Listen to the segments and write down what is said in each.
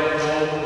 Obrigado.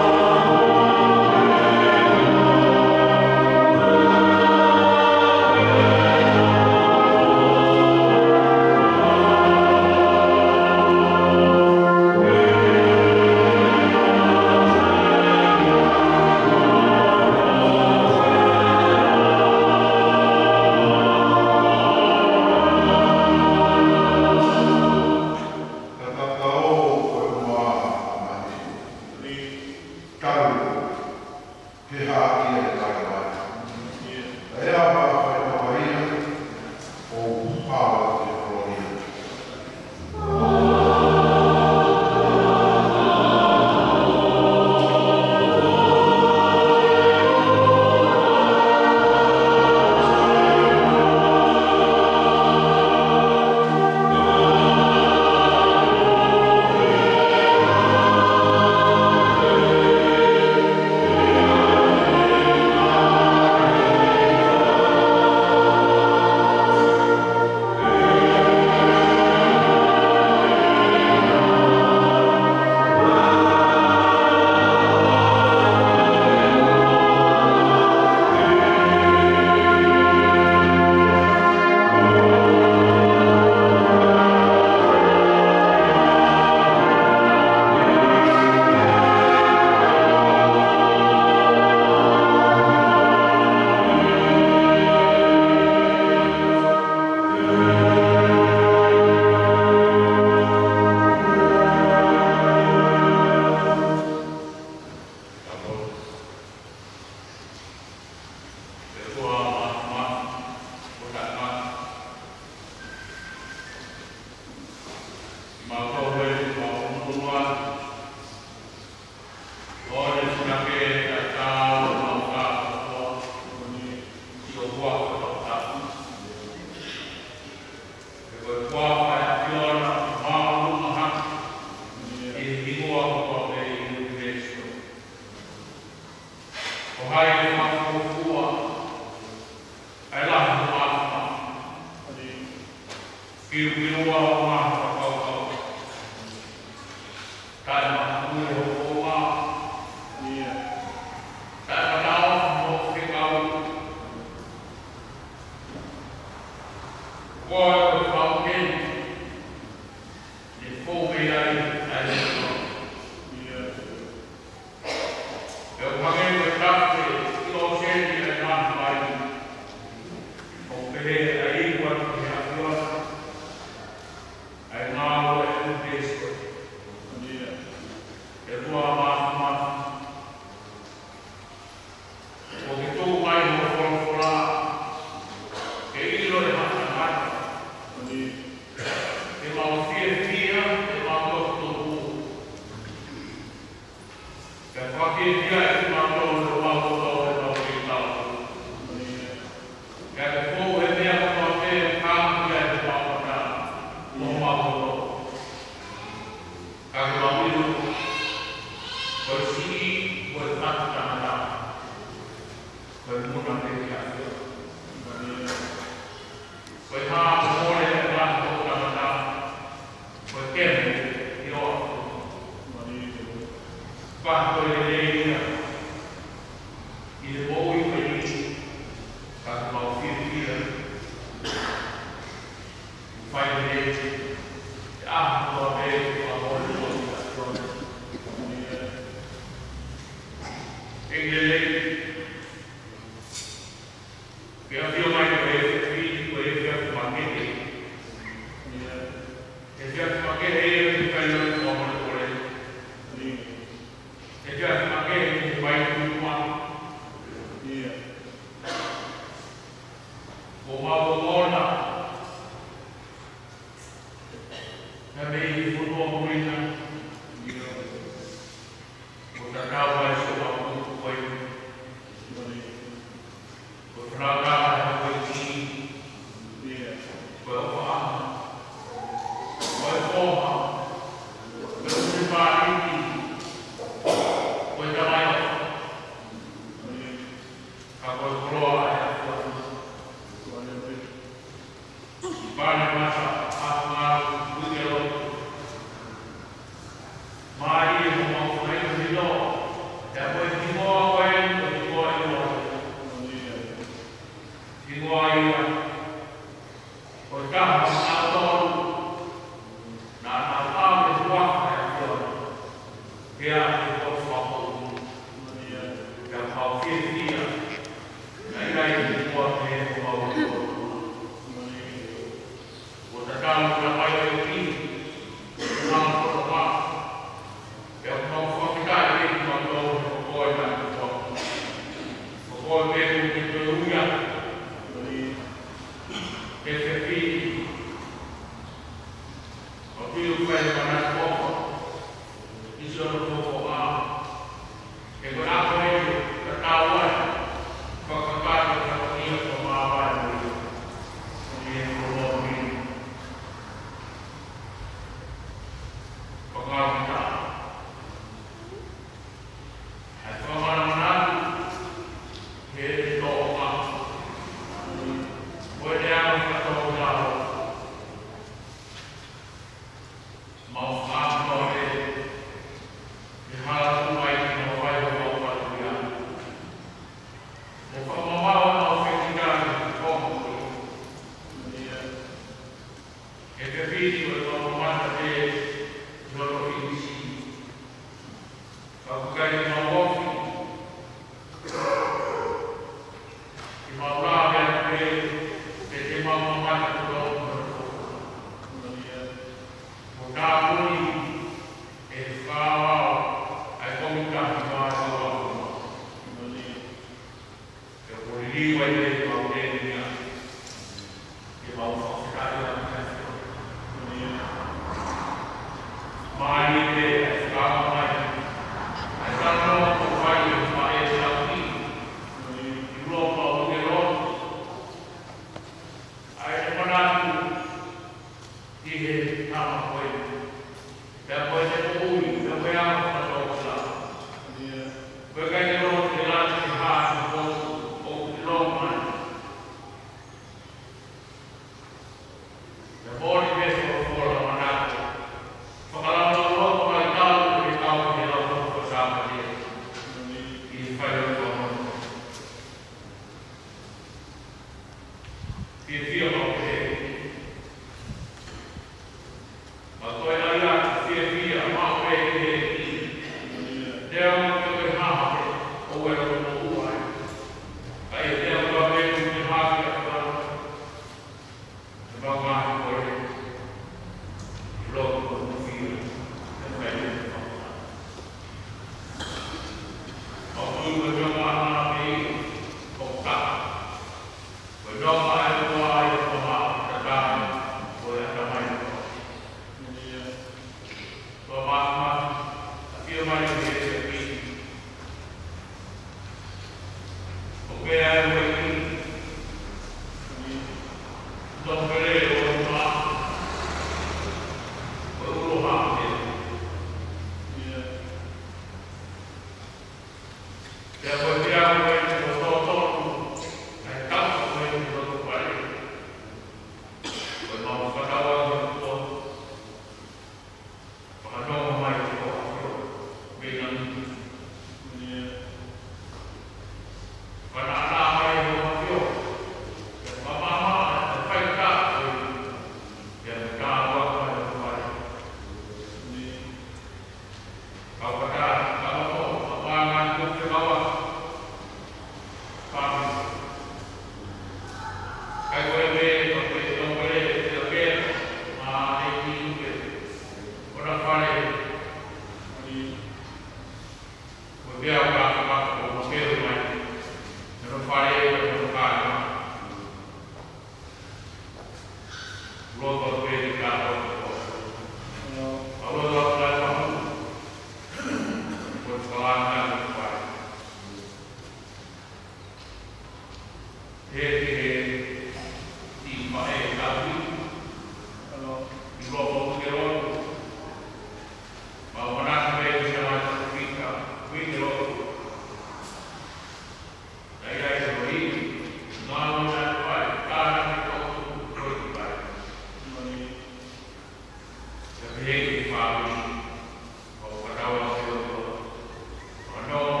No.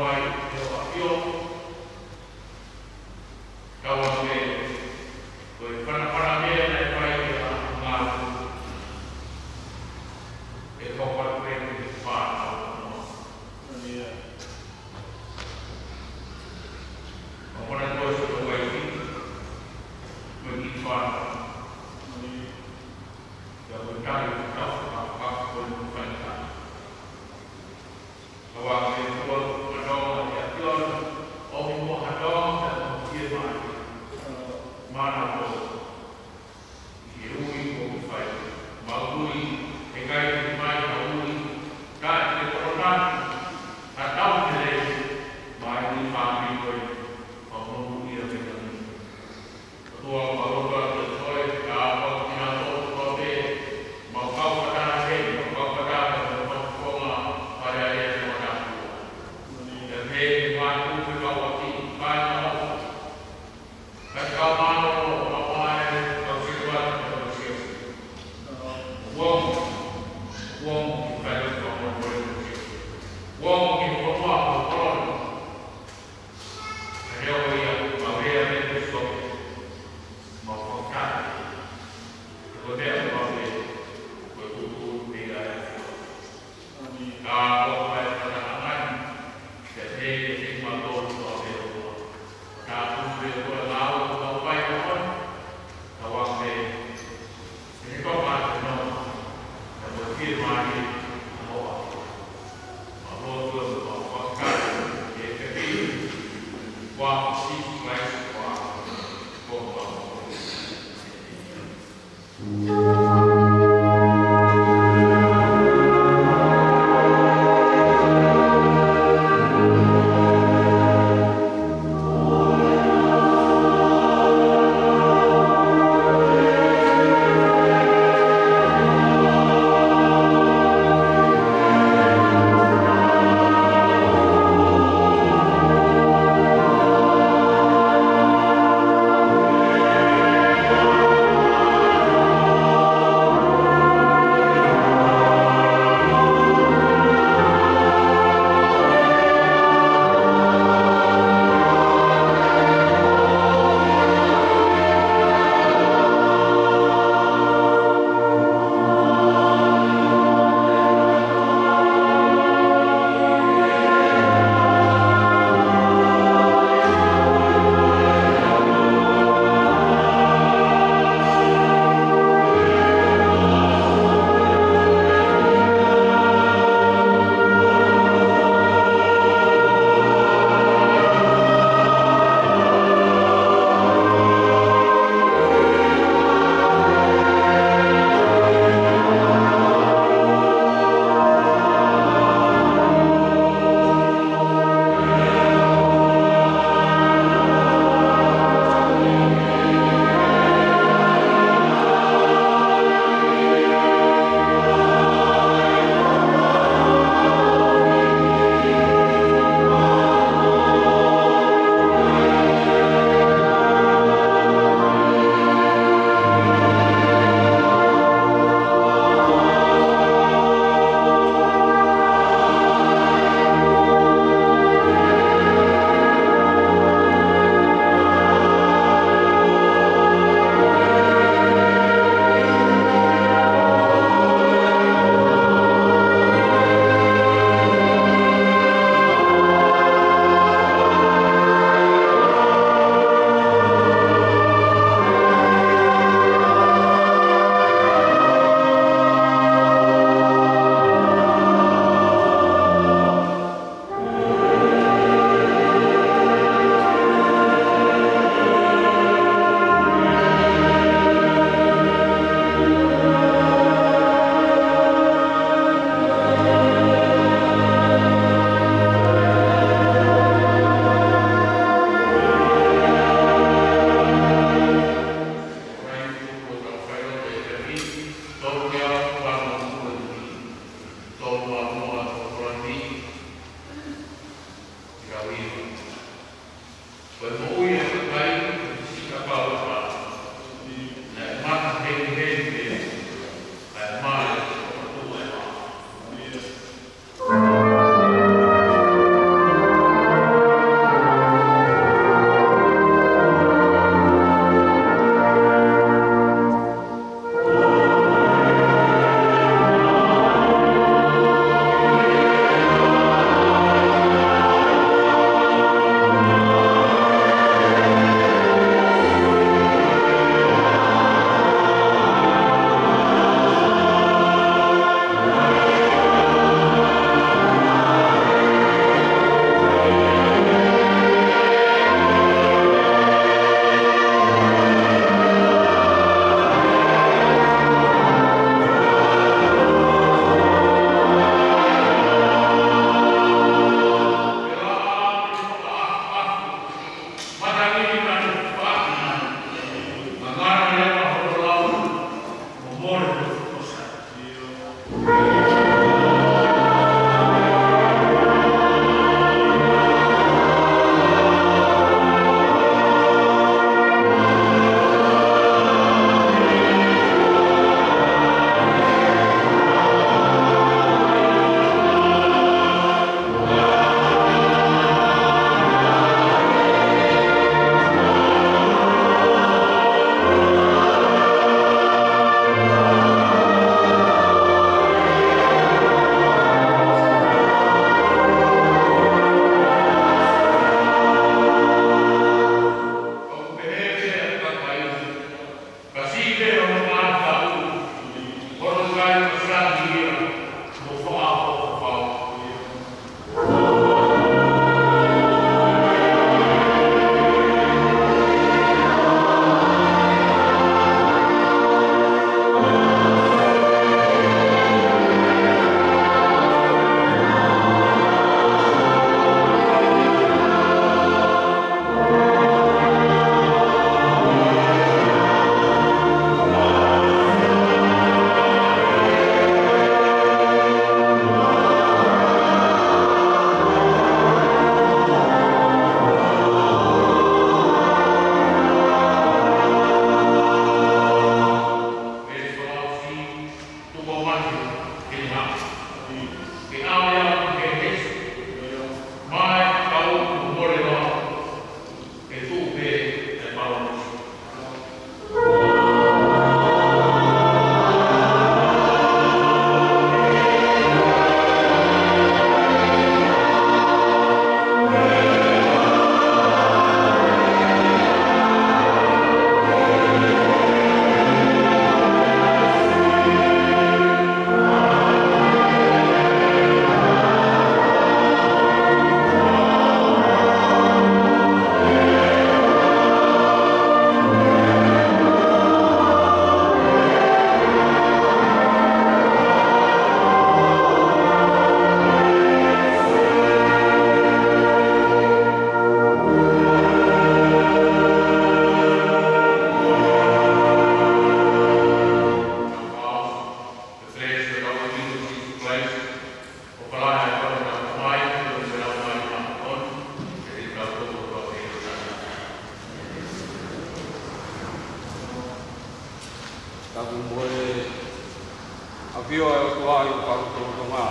Avio e o tuai o karuto o tonga.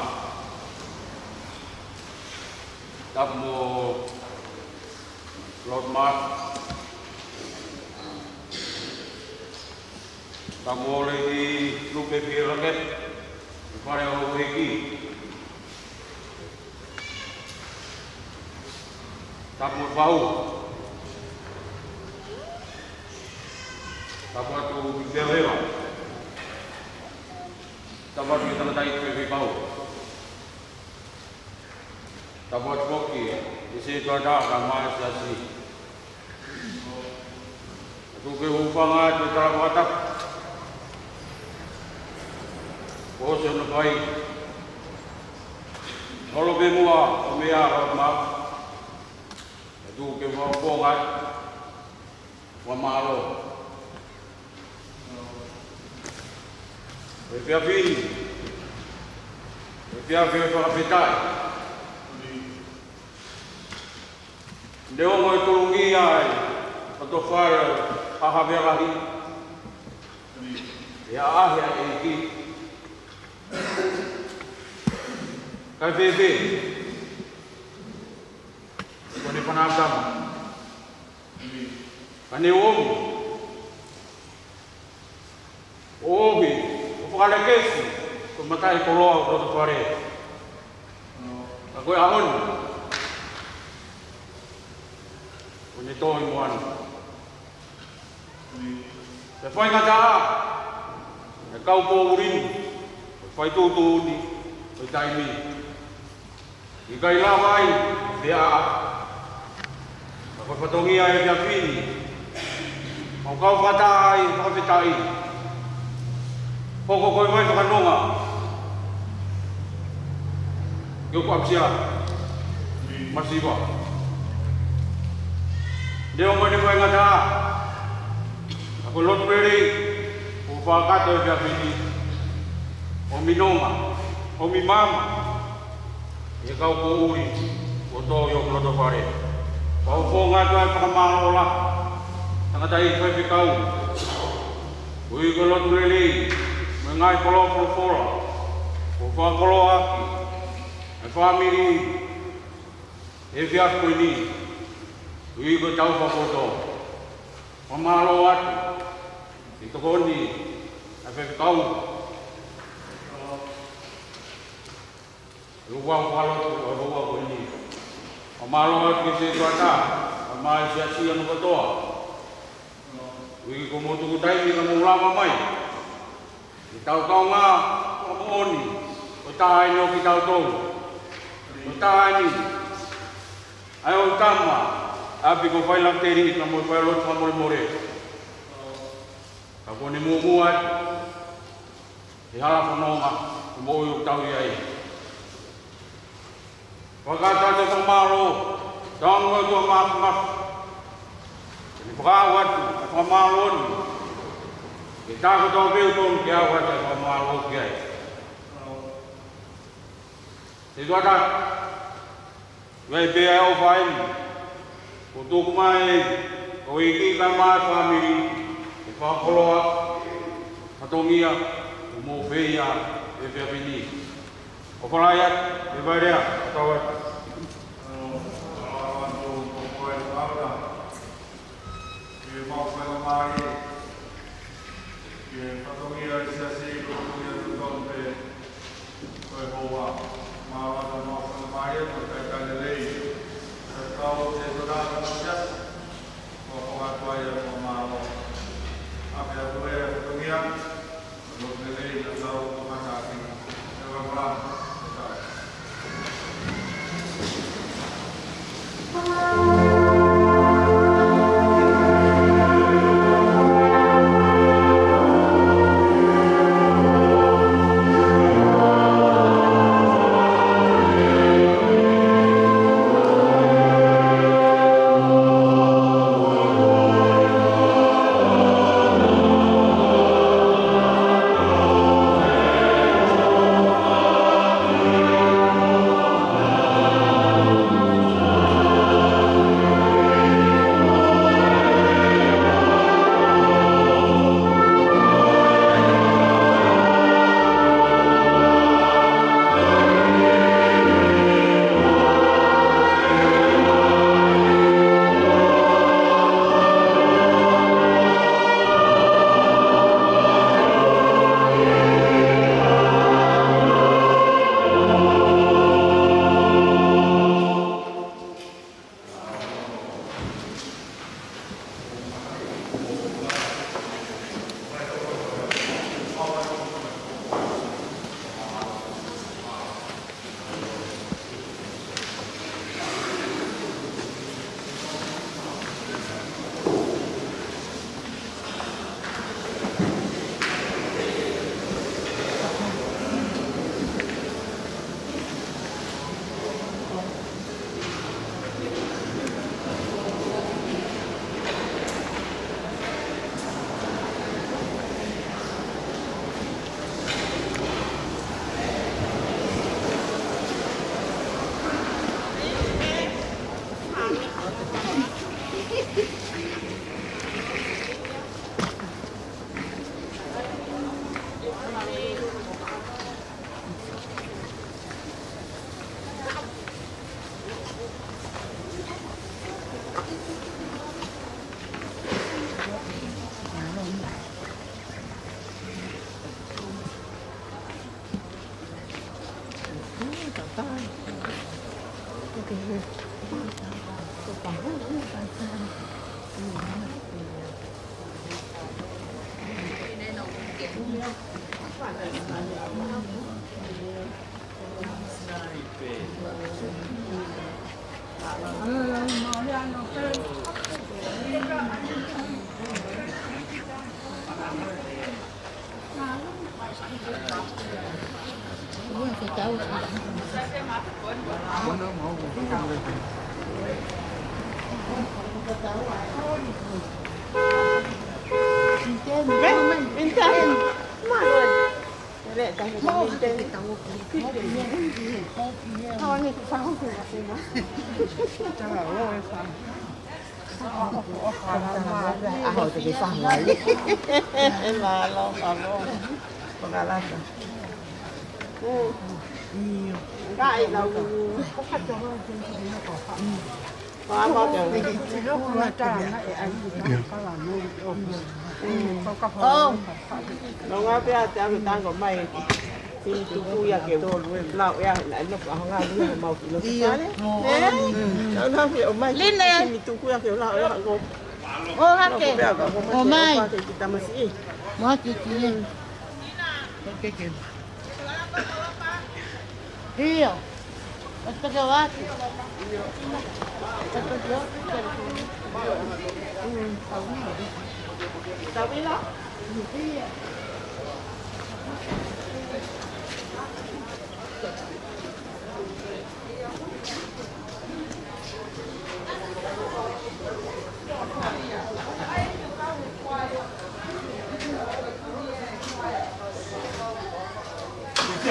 Tapmo Lord Mark. Tapmo le i lupe piraket. Pare o heki. Tapmo bau. Tapmo tu bibelera. Tabat kita natai pe bau. Tabat koki isi tu ada ramai sasi. Tu ke upanga tu terawat. Bosan lepai. Kalau bemua semua ramai. Tu ke upanga. Wamalo. Via vini, via para petai. Leo ngoi tulungi ai, pato whare ahaverahi. Ia ahia e ki. Kai whewe. Kone panatama. Kane omi. Omi. O whakale kesi. Ko matai koroa o roto whare. Ka koe ahonu. Kone tohi moana. Te whai ngata a. E kau pō urinu. E whai tūtū uni. O taimi. I kai la vai. Te a. Ka koe patongia e kia whini. Mau kau whata ai. Whakawhitai. Poko koe mai whakanonga. Yo ko apsia. Masiwa. Leo ngone koe ngata. Ako lot peri. O whakato e kia whini. O minonga. O mi mama. E kau ko uri. O tō yo kloto whare. Pau pō ngātu ai whakamarola. Tangata i koe whikau. Ui ko lotu lelei. Me ngai kolo polopola. O whakolo aki. E whamiri. E whias koe ni. Ui ko tau whakoto. Whamaro atu. I toko ni. E whikau. Rua whalotu o rua koe ni. O malo atu ki se tuata. O mai se asia no katoa. Ui ko motu kutaimi ka maulama mai. I tau tau ngā, o mooni, o tāi no ki tau tau. O tāi ni, ai o tama, api ko whai lakteri ka mo whai rotu ka more more. Ka kone mua atu, i hala whanonga, o mo o tau i ai. Whakata te whamaro, tāngua tua mafu. Ni whakau atu, whamaro anu. E tāko tau pēu tōnu ki au hata e whamaro ki ai. Te tuata, wei pēa au whaeni. Ko tōku mai, ko i ki kai maa whamiri, e whakoloa, hatongia, o mō wheia, e whiawhini. O whanai atu, e wairea, tau atu. Ako sige sa hali. Lalo, pag-alasa. Kain daw. Bao giờ không nó ngáp ra cha người ta có mày thì tu ya kiểu lão ya lại nó bảo ngao nó màu kiểu nó xóa đấy nè nó kiểu mày lên nè thì tu ya kiểu lão ya có ô hát kì ô mày thì kita masih mau kiki kiki iya Basta gawat. Tawi lang. Iya.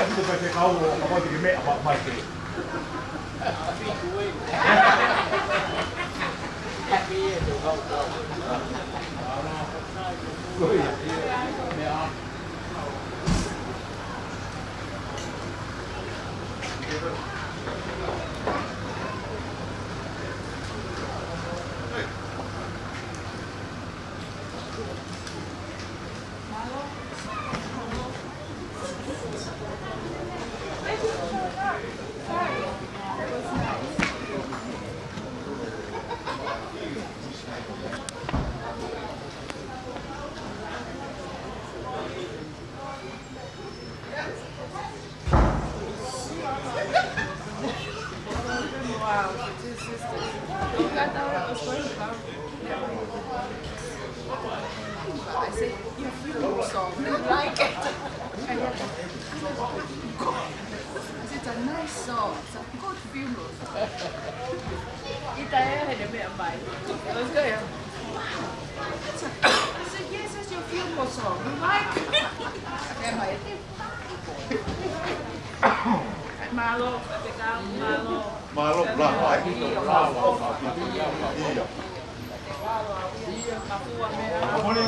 Itu pakai kau, apa jadi mek apa macam ni. Happy itu kau. I said, your funeral song, they like it. I said, it's a nice song, it's a good funeral song. Itaya had a bit of mine. It was good. Wow, that's a, I said, yes, it's your funeral song, you like it? Em mày Malo, Malo. Malo lah, Apa ni?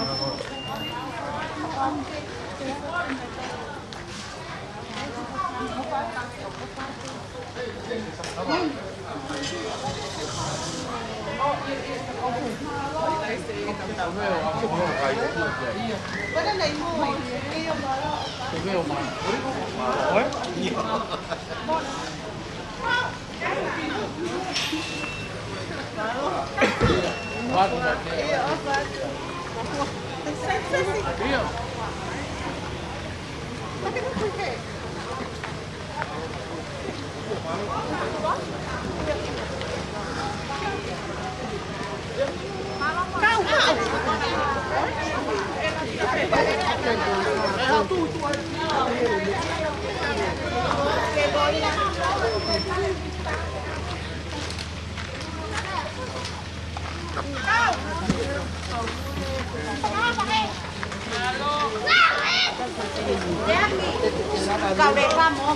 Cậu đẹp lắm không?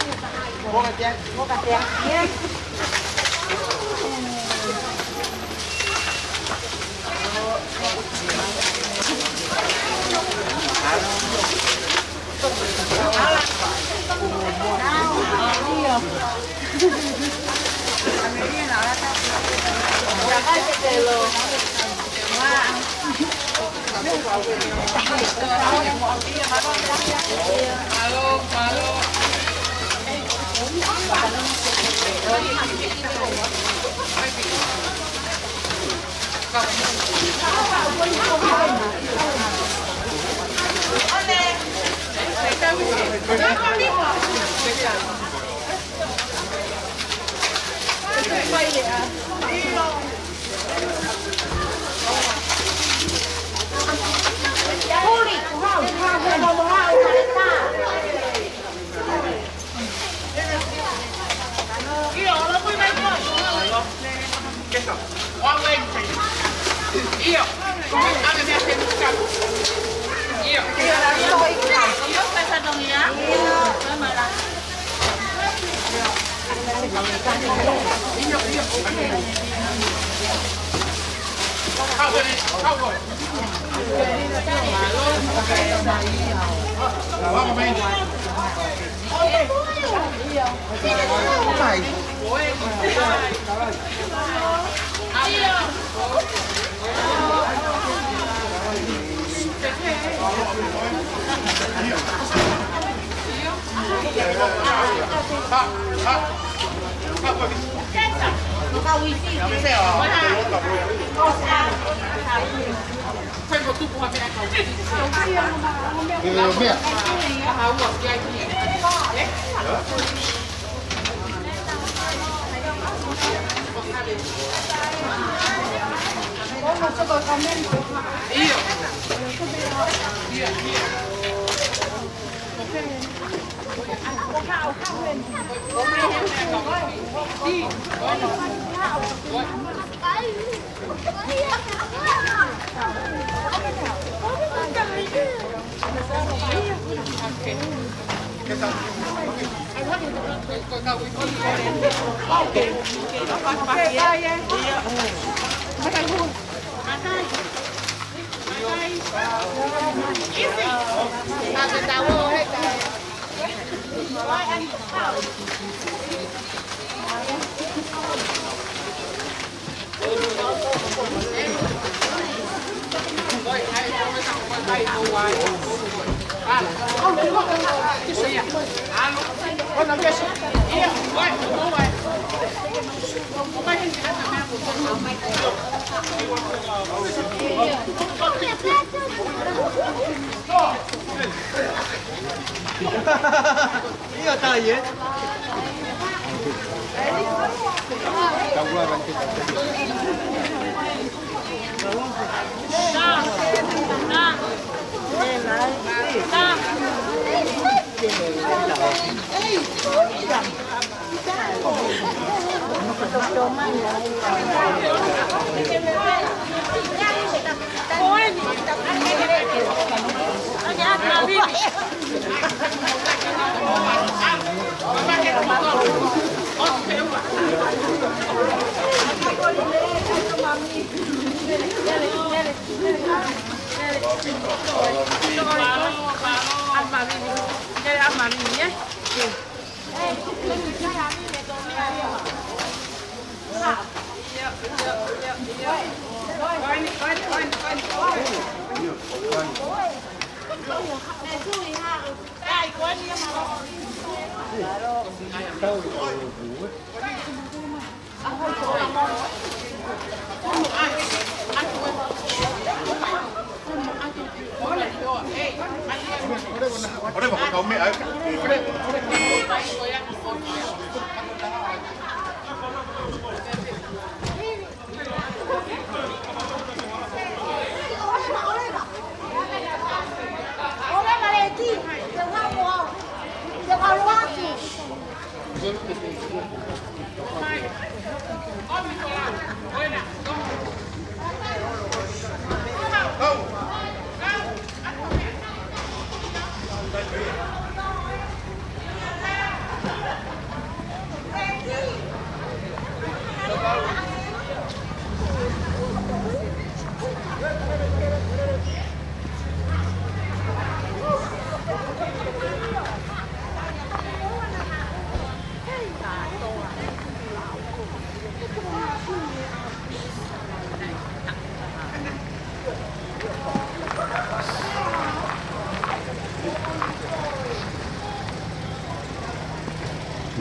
Mua cà chén nhé.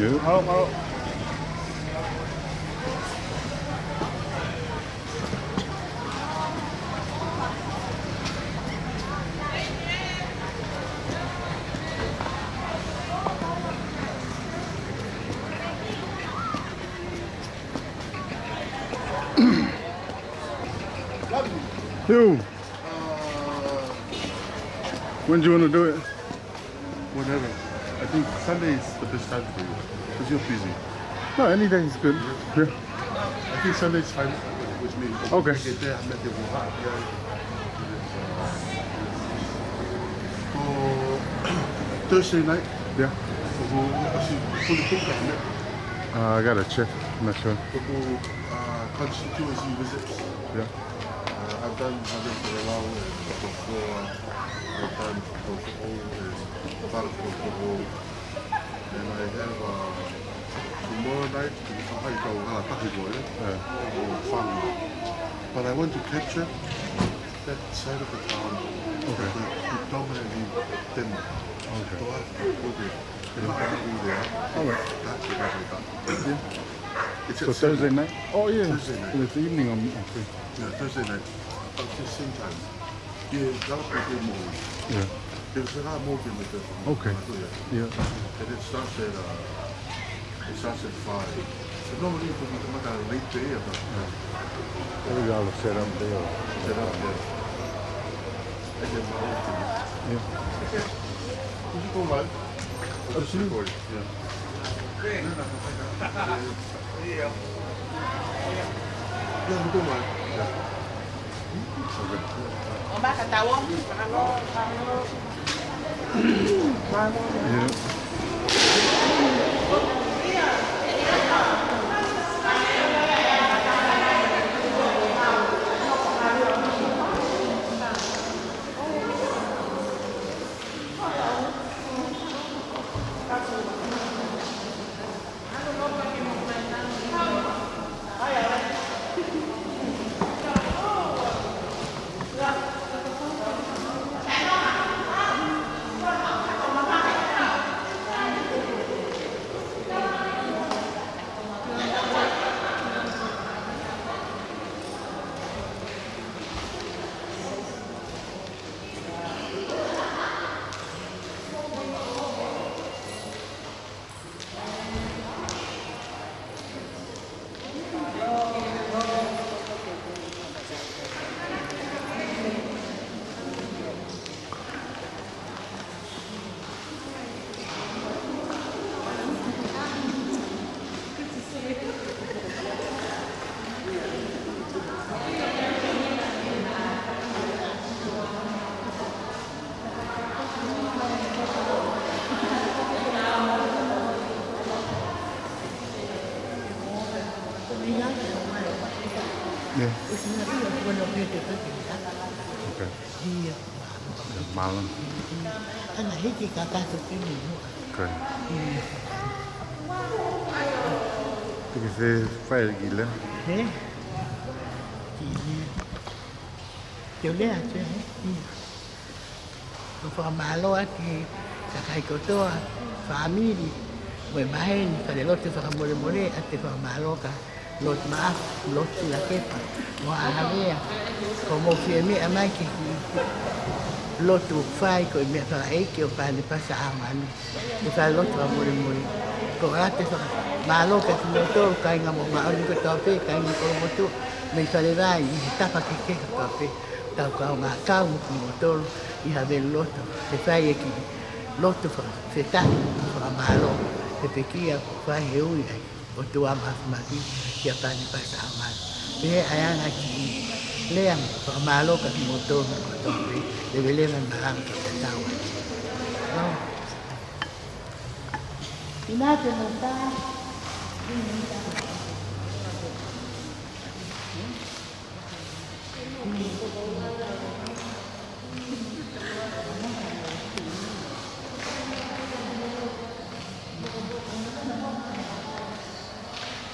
Halo. You. When do you want to do it? Whenever. I think Sunday is the best time for you because you're busy. No, any day is good. Yeah. I think Sunday is fine with me. Okay. For Thursday night, Yeah. als je voor de boek gaat, I gotta check. I'm not sure. for constituency visits. Yeah. I've done something for a while before. I've done for part of the and I have tomorrow night. Fun. But I want to capture that side of the town. Okay. Predominantly Denmark. Okay. So I have to go there. All right. That's what I've done. It's So at Thursday night? Oh yeah. Thursday night. It's evening. I'm free. Yeah, Thursday night. At the same time. Yeah, that'll be good movie. Yeah. There's a lot of movie with this. Okay. Yeah. And it starts at 5. So normally it would be come out late day or something. We got to set up there. Set up there. And then Yeah. you should go live. Absolutely. Yeah. Yeah, we go live. Ông bác cả tàu không? Yeah. Yeah. Okay. Malam. Anak hiji kakak sepuluh. Okay. Porque você faz gila. Eh? Chiều đấy à chứ? Có malo thì kakak ko to family. Bởi bahay ni kada lot sa kamore-more at fa malo ka. Lot maaf, lot sila kepa. Mo ahave. Como que mi amai que lot tu fai ko mi fa ai que pa ni pasa aman. Sa lot kamore-more. Ko ate fa malo ka to kai nga mo ma ni ko tope kai ni ko mo tu. Me fa le vai tapa que tope. Tau ka nga ka mo motor i have lot. Se fai aqui. Lot fa se ta fa malo. Se pequia fa eu o tu amas mati ya pa ni pasa aman. Pe ayan aqui. Leang fa malo ka motor ko tope. Debele man mahang ka tawa. No. Pinate mo ta.